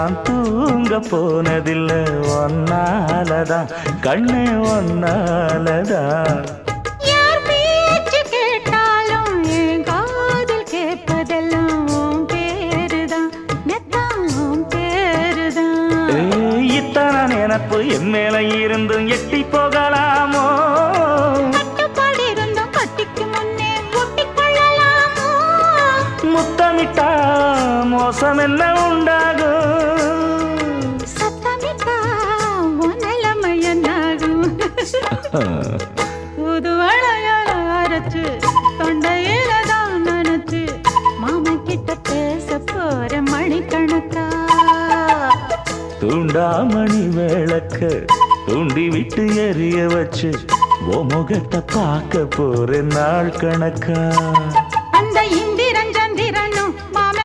நான் தூங்க போனதில்லை ஒன்னாலதான் கண்ணே ஒன்னாலதான் நினப்பு என் மேல இருந்தும் எட்டி போகலாமோ கட்டிக்கு முன்னே ஒட்டிக்கொள்ளலாமோ முத்தமிட்டா மோசம் என்ன உண்டாகும் சத்தமிட்டா நிலைமை என்னாகும் புது வளையல அரைச்சு தொண்டையில தான் நினைச்சு மாமா கிட்ட பேச போற மணிக்கணக்கா தூண்டாமணி விளக்க தூண்டி விட்டு எரிய வச்சு ஓ முகத்தை பார்க்க போற நாள் கணக்கா